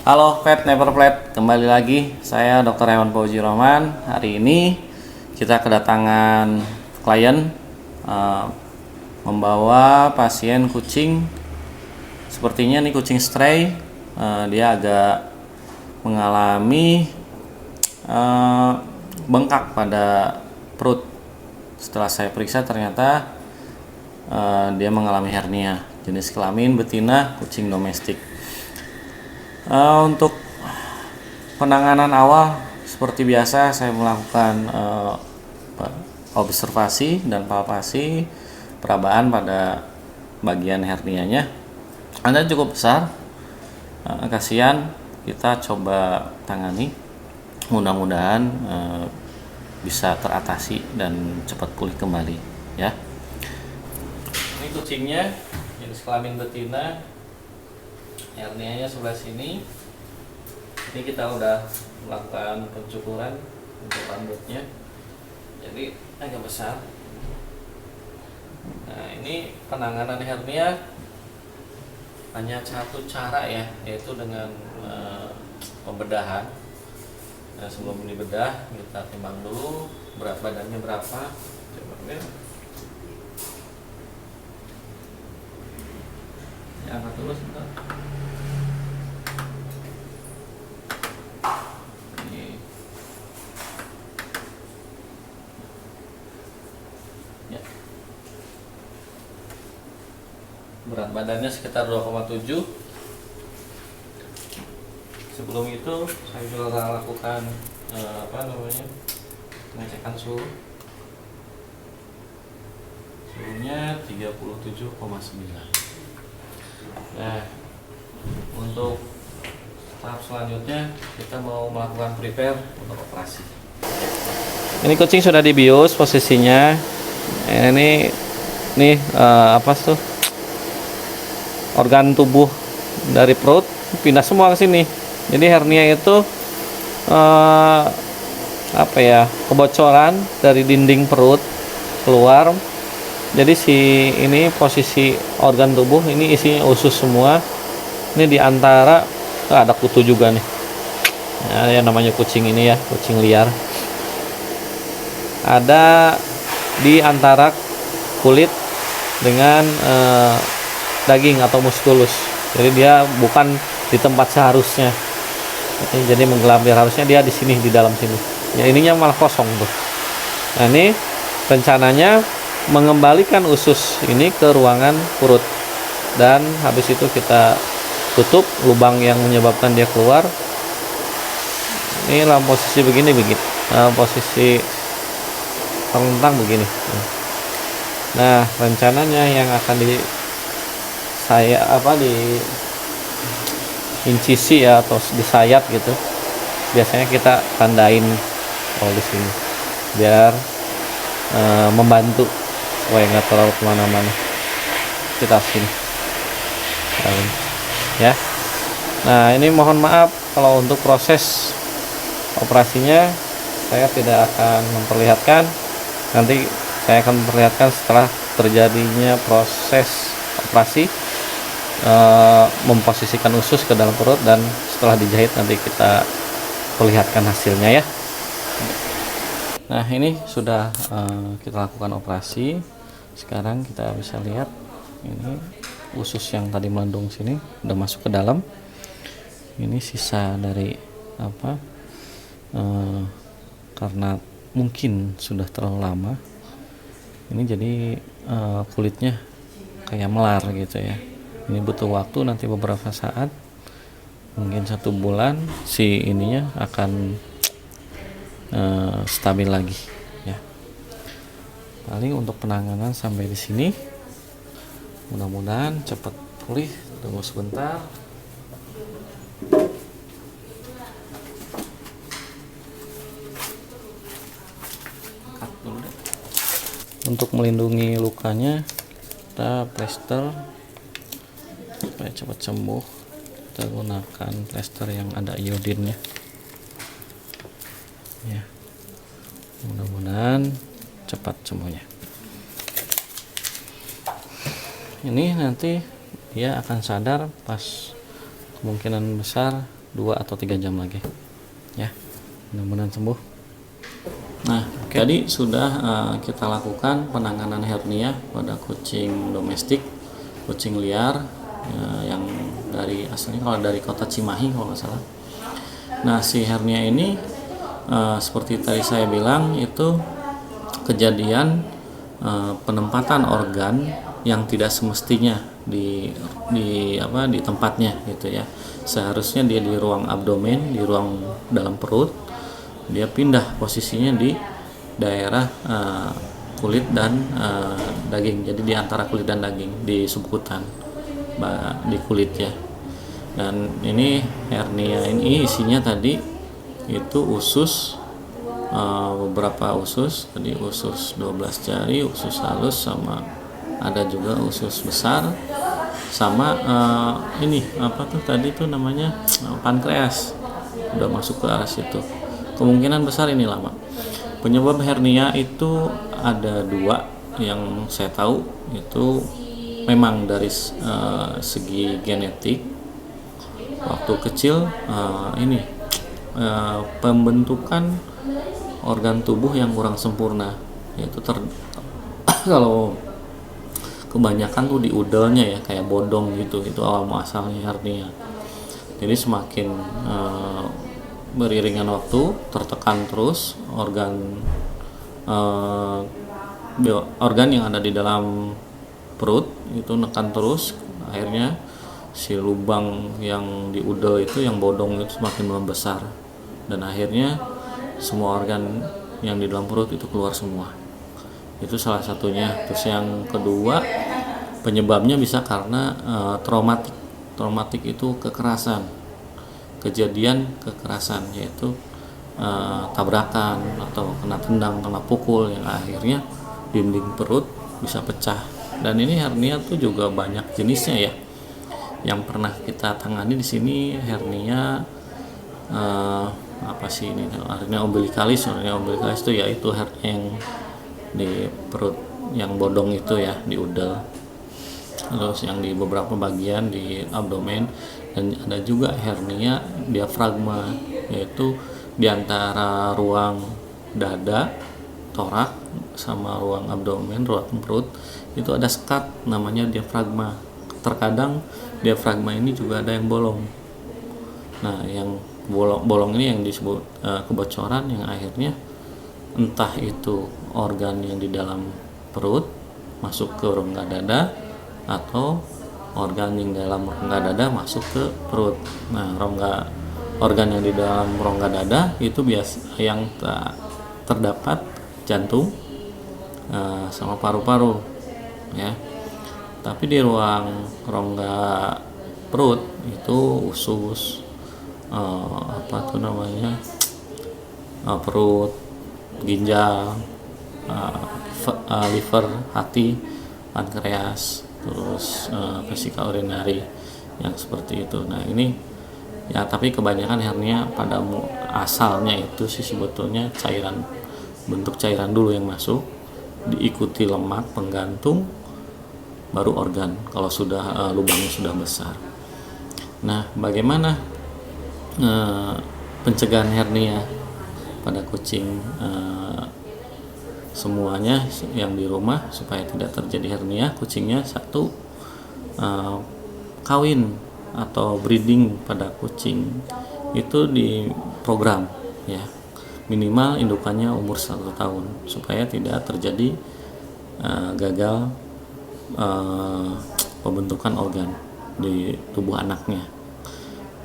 Halo Pet Never Pet, kembali lagi saya Dr. Hewan Fauzi Roman. Hari ini kita kedatangan klien membawa pasien kucing. Sepertinya nih kucing stray, dia agak mengalami bengkak pada perut. Setelah saya periksa ternyata dia mengalami hernia, jenis kelamin betina, kucing domestik. Untuk penanganan awal seperti biasa saya melakukan observasi dan palpasi perabaan pada bagian hernianya. Anda cukup besar, kasihan, kita coba tangani, mudah-mudahan bisa teratasi dan cepat pulih kembali ya. Ini kucingnya jenis kelamin betina, hernianya sebelah sini. Ini kita udah melakukan pencukuran untuk rambutnya, jadi agak besar. Nah, ini penanganan hernia hanya satu cara ya, yaitu dengan pembedahan. Nah, sebelum dibedah kita timbang dulu berat badannya berapa. Coba ya. Angkat dulu sebentar. Berat badannya sekitar 2,7. Sebelum itu saya juga lakukan pengecekan suhu. Suhunya 37,9. Nah, untuk tahap selanjutnya kita mau melakukan prepare untuk operasi. Ini kucing sudah dibius posisinya. Ini apa tuh? Organ tubuh dari perut pindah semua ke sini. Jadi hernia itu kebocoran dari dinding perut keluar. Jadi ini posisi organ tubuh ini isinya usus semua. Ini diantara ada kutu juga nih. Nah, yang namanya kucing ini ya, kucing liar. Ada di antara kulit dengan daging atau muskulus. Jadi dia bukan di tempat seharusnya. Jadi menggelambir, harusnya dia di sini, di dalam sini. Ya, ininya malah kosong tuh. Nah, ini rencananya mengembalikan usus ini ke ruangan perut, dan habis itu kita tutup lubang yang menyebabkan dia keluar. Ini dalam posisi begini, posisi terlentang begini. Nah, rencananya yang akan di incisi ya, atau disayat gitu. Biasanya kita tandain kalau di sini biar membantu supaya nggak terlalu kemana-mana. Kita sini ya. Nah, ini mohon maaf kalau untuk proses operasinya saya tidak akan memperlihatkan. Nanti saya akan memperlihatkan setelah terjadinya proses operasi, memposisikan usus ke dalam perut, dan setelah dijahit nanti kita perlihatkan hasilnya ya. Nah, ini sudah kita lakukan operasi. Sekarang kita bisa lihat ini usus yang tadi melendung sini udah masuk ke dalam. Ini sisa dari karena mungkin sudah terlalu lama. Ini jadi kulitnya kayak melar gitu ya. Ini butuh waktu, nanti beberapa saat, mungkin 1 bulan, si ininya akan stabil lagi ya. Paling untuk penanganan sampai di sini. Mudah-mudahan cepat pulih. Tunggu sebentar. Untuk melindungi lukanya, kita plester supaya cepat sembuh. Kita gunakan plester yang ada iodinnya ya. Mudah-mudahan cepat sembuhnya. Ini nanti dia akan sadar pas kemungkinan besar 2 atau 3 jam lagi ya, mudah-mudahan sembuh. Nah, tadi sudah kita lakukan penanganan hernia pada kucing domestik, kucing liar yang dari asalnya kalau dari kota Cimahi kalau nggak salah. Nah, si hernia ini seperti tadi saya bilang itu kejadian penempatan organ yang tidak semestinya di tempatnya gitu ya. Seharusnya dia di ruang abdomen, di ruang dalam perut, dia pindah posisinya di daerah kulit dan daging. Jadi di antara kulit dan daging, di subkutan, di kulit ya. Dan ini hernia ini isinya tadi itu usus, beberapa usus, tadi usus 12 jari, usus halus, sama ada juga usus besar, sama ini apa tuh tadi tuh namanya pankreas, udah masuk ke arah situ. Kemungkinan besar ini lama. Penyebab hernia itu ada 2 yang saya tahu, itu memang dari segi genetik. Waktu kecil pembentukan organ tubuh yang kurang sempurna, yaitu kalau kebanyakan tuh di udelnya ya, kayak bodong gitu, itu awal muasalnya hernia. Jadi semakin beriringan waktu, tertekan terus organ yang ada di dalam perut itu nekan terus, akhirnya si lubang yang di udel itu, yang bodong itu semakin membesar, dan akhirnya semua organ yang di dalam perut itu keluar semua. Itu salah satunya. Terus yang kedua, penyebabnya bisa karena traumatik itu kekerasan, kejadian kekerasan, yaitu tabrakan atau kena tendang, kena pukul, yang akhirnya dinding perut bisa pecah. Dan ini hernia tuh juga banyak jenisnya ya. Yang pernah kita tangani di sini hernia apa sih ini, hernia umbilikalis. Hernia umbilikalis itu yaitu hernia yang di perut yang bodong itu ya, di udel, terus yang di beberapa bagian di abdomen, dan ada juga hernia diafragma, yaitu di antara ruang dada, torak, sama ruang abdomen, ruang perut, itu ada sekat namanya diafragma. Terkadang diafragma ini juga ada yang bolong. Nah, yang bolong ini yang disebut kebocoran, yang akhirnya entah itu organ yang di dalam perut masuk ke rongga dada, atau organ yang dalam rongga dada masuk ke perut. Nah, organ yang di dalam rongga dada itu biasa yang terdapat jantung sama paru-paru ya. Tapi di ruang rongga perut itu usus, perut, ginjal, liver, hati, pankreas, terus vesika urinari yang seperti itu. Nah, ini ya, tapi kebanyakan hernia pada asalnya itu sih sebetulnya bentuk cairan dulu yang masuk, diikuti lemak penggantung, baru organ kalau sudah lubangnya sudah besar. Nah, bagaimana pencegahan hernia pada kucing semuanya yang di rumah supaya tidak terjadi hernia? Kucingnya satu, kawin atau breeding pada kucing itu di program ya, minimal indukannya umur 1 tahun supaya tidak terjadi gagal pembentukan organ di tubuh anaknya.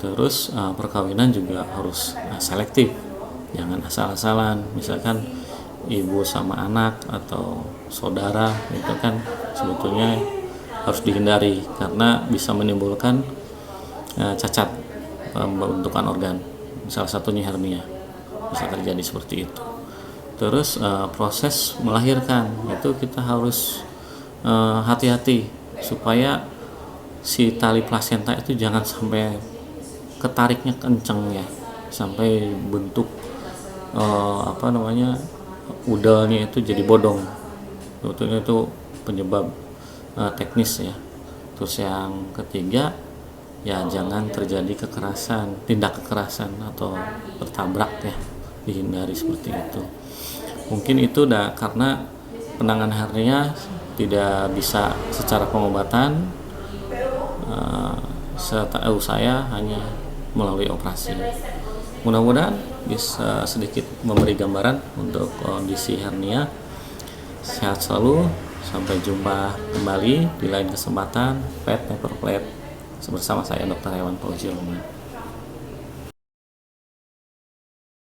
Terus perkawinan juga harus selektif, jangan asal-asalan. Misalkan ibu sama anak atau saudara itu kan sebetulnya harus dihindari karena bisa menimbulkan cacat pembentukan organ, salah satunya hernia, bisa terjadi seperti itu. Terus proses melahirkan itu kita harus hati-hati supaya si tali plasenta itu jangan sampai ketariknya kenceng ya, sampai bentuk udelnya itu jadi bodong. Sebetulnya itu penyebab teknis ya. Terus yang ketiga ya jangan terjadi kekerasan, tindak kekerasan atau bertabrak ya, dihindari seperti itu. Mungkin itu karena penanganan hernia tidak bisa secara pengobatan, setahu saya hanya melalui operasi. Mudah-mudahan bisa sedikit memberi gambaran untuk kondisi hernia. Sehat selalu, sampai jumpa kembali di lain kesempatan. Pet Paper Plate bersama saya Dr. Hewan Fauzi Roman.